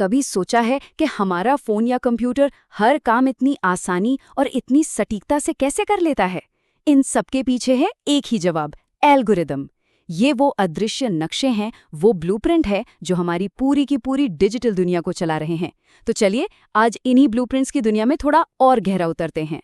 कभी सोचा है कि हमारा फोन या कंप्यूटर हर काम इतनी आसानी और इतनी सटीकता से कैसे कर लेता है? इन सबके पीछे है एक ही जवाब, एल्गोरिदम। ये वो अदृश्य नक्शे हैं, वो ब्लूप्रिंट है जो हमारी पूरी की पूरी डिजिटल दुनिया को चला रहे हैं। तो चलिए आज इन्हीं ब्लूप्रिंट्स की दुनिया में थोड़ा और गहरा उतरते हैं।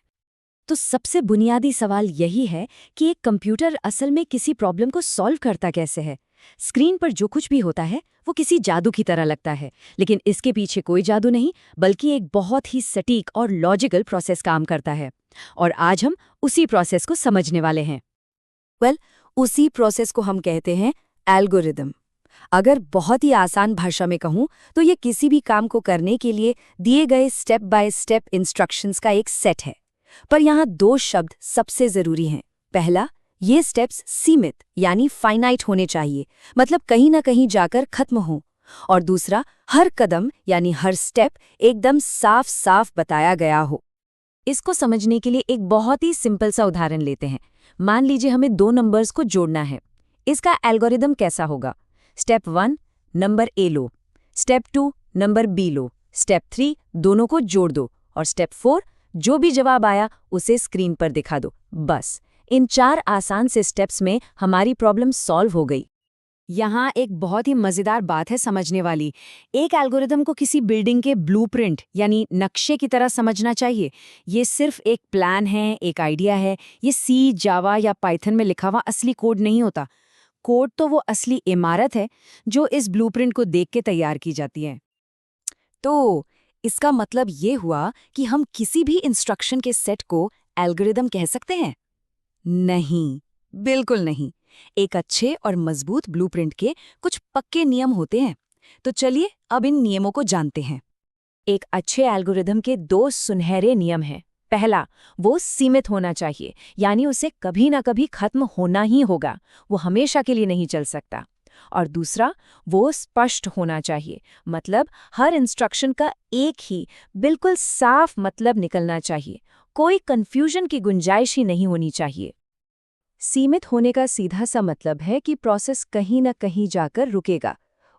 तो सबसे बुनियादी सवाल यही है कि एक कंप्यूटर असल में किसी प्रॉब्लम को सॉल्व करता कैसे है। स्क्रीन पर जो कुछ भी होता है वो किसी जादू की तरह लगता है, लेकिन इसके पीछे कोई जादू नहीं, बल्कि एक बहुत ही सटीक और लॉजिकल प्रोसेस काम करता है। और आज हम उसी प्रोसेस को समझने वाले हैं। उसी प्रोसेस को हम कहते हैं एल्गोरिदम। अगर बहुत ही आसान भाषा में कहूं तो ये किसी भी काम को करने के लिए दिए गए स्टेप बाय स्टेप इंस्ट्रक्शंस का एक सेट है। पर यहाँ दो शब्द सबसे जरूरी हैं। पहला, ये स्टेप्स सीमित यानी फाइनाइट होने चाहिए, मतलब कहीं ना कहीं जाकर खत्म हो। और दूसरा, हर कदम यानी हर स्टेप एकदम साफ साफ बताया गया हो। इसको समझने के लिए एक बहुत ही सिंपल सा उदाहरण लेते हैं। मान लीजिए हमें दो नंबर्स को जोड़ना है। इसका एल्गोरिदम कैसा होगा? स्टेप 1 नंबर ए लो, स्टेप 2 नंबर बी लो, स्टेप 3 दोनों को जोड़ दो, और स्टेप 4 जो भी जवाब आया उसे स्क्रीन पर दिखा दो। बस इन 4 आसान से स्टेप्स में हमारी प्रॉब्लम सॉल्व हो गई। यहाँ एक बहुत ही मजेदार बात है समझने वाली। एक एल्गोरिदम को किसी बिल्डिंग के ब्लूप्रिंट यानी नक्शे की तरह समझना चाहिए। ये सिर्फ एक प्लान है, एक आइडिया है। ये सी, जावा या पाइथन में लिखा हुआ असली कोड नहीं होता। कोड तो वो असली इमारत है जो इस ब्लूप्रिंट को देख के तैयार की जाती है। तो इसका मतलब ये हुआ कि हम किसी भी इंस्ट्रक्शन के सेट को एल्गोरिदम कह सकते हैं? नहीं, बिल्कुल नहीं। एक अच्छे और मजबूत ब्लूप्रिंट के कुछ पक्के नियम होते हैं। तो चलिए अब इन नियमों को जानते हैं। एक अच्छे एल्गोरिदम के 2 सुनहरे नियम हैं। पहला, वो सीमित होना चाहिए, यानी उसे कभी ना कभी खत्म होना ही होगा, वो हमेशा के लिए नहीं चल सकता। और दूसरा, वो स्पष्ट होना चाहिए, मतलब हर इंस्ट्रक्शन का एक ही बिल्कुल साफ मतलब निकलना चाहिए, कोई कंफ्यूजन की गुंजाइश ही नहीं होनी चाहिए। सीमित होने का सीधा सा मतलब है कि प्रोसेस कहीं ना कहीं जाकर रुकेगा।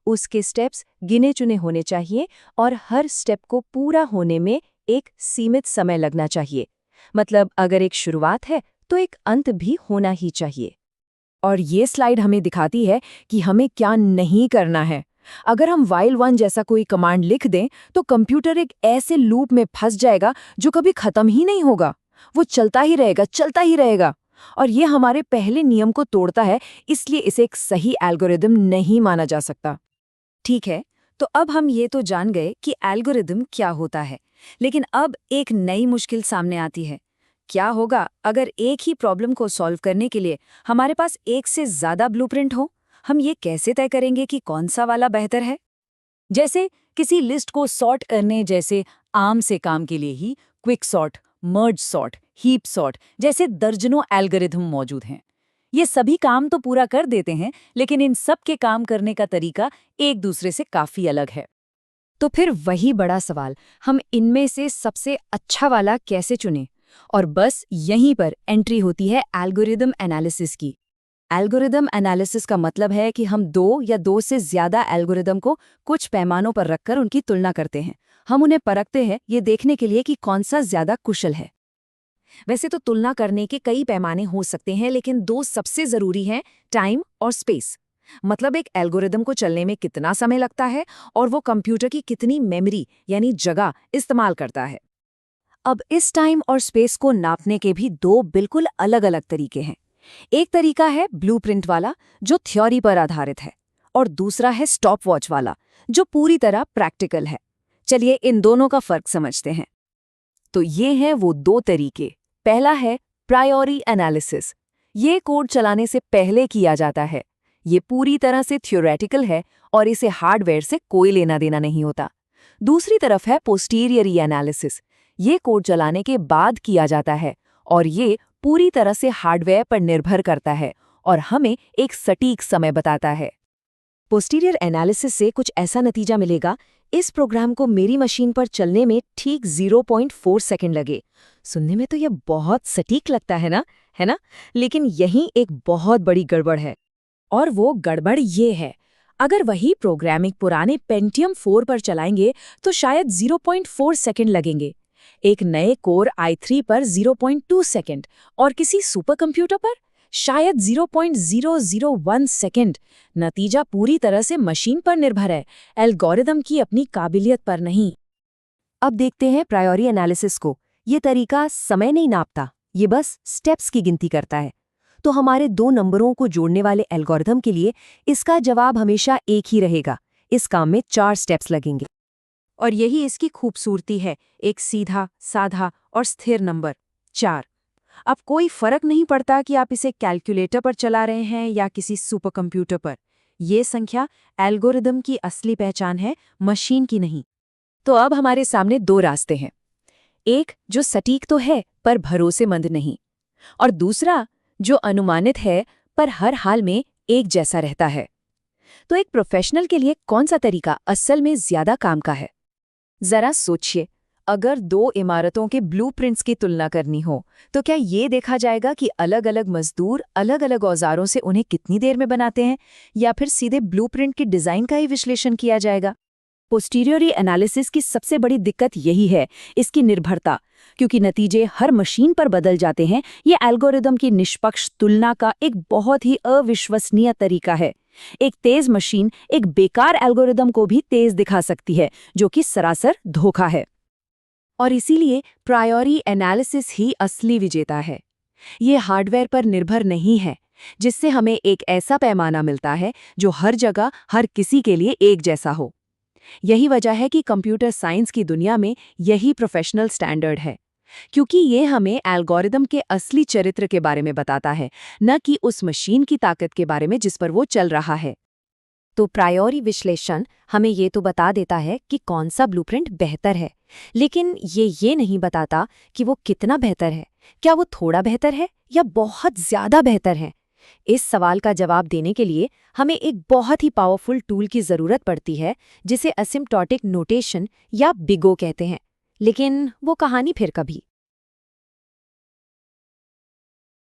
उसके स्टेप्स गिने चुने होने चाहिए और हर स्टेप को पूरा होने में एक सीमित समय लगना चाहिए। मतलब अगर एक शुरुआत है तो एक अंत भी होना ही चाहिए। और ये स्लाइड हमें दिखाती है कि हमें क्या नहीं करना है। अगर हम while 1 जैसा कोई कमांड लिख दें तो कंप्यूटर एक ऐसे लूप में फंस जाएगा जो कभी खत्म ही नहीं होगा। वो चलता ही रहेगा, चलता ही रहेगा। और ये हमारे पहले नियम को तोड़ता है, इसलिए इसे एक सही एल्गोरिदम नहीं माना जा सकता। ठीक है, तो अब हम ये तो जान गए कि एल्गोरिदम क्या होता है, लेकिन अब एक नई मुश्किल सामने आती है। क्या होगा अगर एक ही प्रॉब्लम को सॉल्व करने के लिए हमारे पास एक से ज्यादा ब्लूप्रिंट हो? हम ये कैसे तय करेंगे कि कौन सा वाला बेहतर है? जैसे किसी लिस्ट को सॉर्ट करने जैसे आम से काम के लिए ही quick sort, merge sort, heap sort जैसे दर्जनों एल्गोरिथम मौजूद हैं। ये सभी काम तो पूरा कर देते हैं, लेकिन इन सब के काम करने का तरीका एक दूसरे से काफी अलग है। तो फिर वही बड़ा सवाल, हम इनमें से सबसे अच्छा वाला कैसे चुनें? और बस यहीं पर एंट्री होती है एल्गोरिदम एनालिसिस की। एल्गोरिदम एनालिसिस का मतलब है कि हम 2 या 2 से ज्यादा एल्गोरिदम को कुछ पैमानों पर रखकर उनकी तुलना करते हैं। हम उन्हें परखते हैं ये देखने के लिए कि कौन सा ज्यादा कुशल है। वैसे तो तुलना करने के कई पैमाने हो सकते हैं, लेकिन 2 सबसे जरूरी हैं, टाइम और स्पेस। मतलब एक एल्गोरिदम को चलने में कितना समय लगता है और वो कंप्यूटर की कितनी मेमोरी यानी जगह इस्तेमाल करता है। अब इस टाइम और स्पेस को नापने के भी 2 बिल्कुल अलग-अलग तरीके हैं। एक तरीका है ब्लूप्रिंट वाला जो थ्योरी पर आधारित है, और दूसरा है स्टॉपवॉच वाला जो पूरी तरह प्रैक्टिकल है। चलिए इन दोनों का फर्क समझते हैं। तो ये हैं वो 2 तरीके। पहला है प्रायोरी एनालिसिस। ये कोड चलाने से पहले किया जाता है। ये पूरी तरह से थ्योरेटिकल है और इसे हार्डवेयर से कोई लेना देना नहीं होता। दूसरी तरफ है पोस्टीरियरी एनालिसिस। ये कोड चलाने के बाद किया जाता है और ये पूरी तरह से हार्डवेयर पर निर्भर करता है और हमें एक सटीक समय बताता है। पोस्टीरियर एनालिसिस से कुछ ऐसा नतीजा मिलेगा, इस प्रोग्राम को मेरी मशीन पर चलने में ठीक 0.4 सेकंड लगे। सुनने में तो यह बहुत सटीक लगता है ना? लेकिन यहीं एक बहुत बड़ी गड़बड़ है। और वो गड़बड़ ये है, अगर वही प्रोग्राम एक पुराने पेंटियम 4 पर चलाएंगे तो शायद 0.4 सेकंड लगेंगे, एक नए कोर i3 पर 0.2 सेकंड और किसी सुपर कंप्यूटर पर शायद 0.001 सेकंड। नतीजा पूरी तरह से मशीन पर निर्भर है, एल्गोरिदम की अपनी काबिलियत पर नहीं। अब देखते हैं प्रायोरी एनालिसिस को। ये तरीका समय नहीं नापता, ये बस स्टेप्स की गिनती करता है। तो हमारे दो नंबरों को जोड़ने वाले एल्गोरिदम के लिए इसका जवाब हमेशा एक ही रहेगा। इस काम में 4 स्टेप्स लगेंगे। और यही इसकी खूबसूरती है, एक सीधा, साधा और स्थिर नंबर 4। अब कोई फर्क नहीं पड़ता कि आप इसे कैलकुलेटर पर चला रहे हैं या किसी सुपर कंप्यूटर पर। ये संख्या एल्गोरिदम की असली पहचान है, मशीन की नहीं। तो अब हमारे सामने 2 रास्ते हैं, एक जो सटीक तो है पर भरोसेमंद नहीं, और दूसरा जो अनुमानित है पर हर हाल में एक जैसा रहता है। तो एक प्रोफेशनल के लिए कौन सा तरीका असल में ज्यादा काम का है? जरा सोचिए, अगर 2 इमारतों के ब्लूप्रिंट्स की तुलना करनी हो तो क्या ये देखा जाएगा कि अलग अलग मजदूर अलग अलग औजारों से उन्हें कितनी देर में बनाते हैं, या फिर सीधे ब्लूप्रिंट की डिजाइन का ही विश्लेषण किया जाएगा? पोस्टीरियरी एनालिसिस की सबसे बड़ी दिक्कत यही है, इसकी निर्भरता, क्योंकि नतीजे हर मशीन पर बदल जाते हैं। ये एल्गोरिदम की निष्पक्ष तुलना का एक बहुत ही अविश्वसनीय तरीका है। एक तेज मशीन एक बेकार एल्गोरिदम को भी तेज दिखा सकती है, जो कि सरासर धोखा है। और इसीलिए प्रायोरी एनालिसिस ही असली विजेता है। ये हार्डवेयर पर निर्भर नहीं है, जिससे हमें एक ऐसा पैमाना मिलता है जो हर जगह हर किसी के लिए एक जैसा हो। यही वजह है कि कंप्यूटर साइंस की दुनिया में यही प्रोफेशनल स्टैंडर्ड है, क्योंकि ये हमें एल्गोरिदम के असली चरित्र के बारे में बताता है, न कि उस मशीन की ताकत के बारे में जिस पर वो चल रहा है। तो प्रायोरी विश्लेषण हमें ये तो बता देता है कि कौन सा ब्लूप्रिंट बेहतर है, लेकिन ये नहीं बताता कि वो कितना बेहतर है। क्या वो थोड़ा बेहतर है या बहुत ज्यादा बेहतर है? इस सवाल का जवाब देने के लिए हमें एक बहुत ही पावरफुल टूल की जरूरत पड़ती है, जिसे असिम्प्टोटिक नोटेशन या बिगो कहते हैं। लेकिन वो कहानी फिर कभी।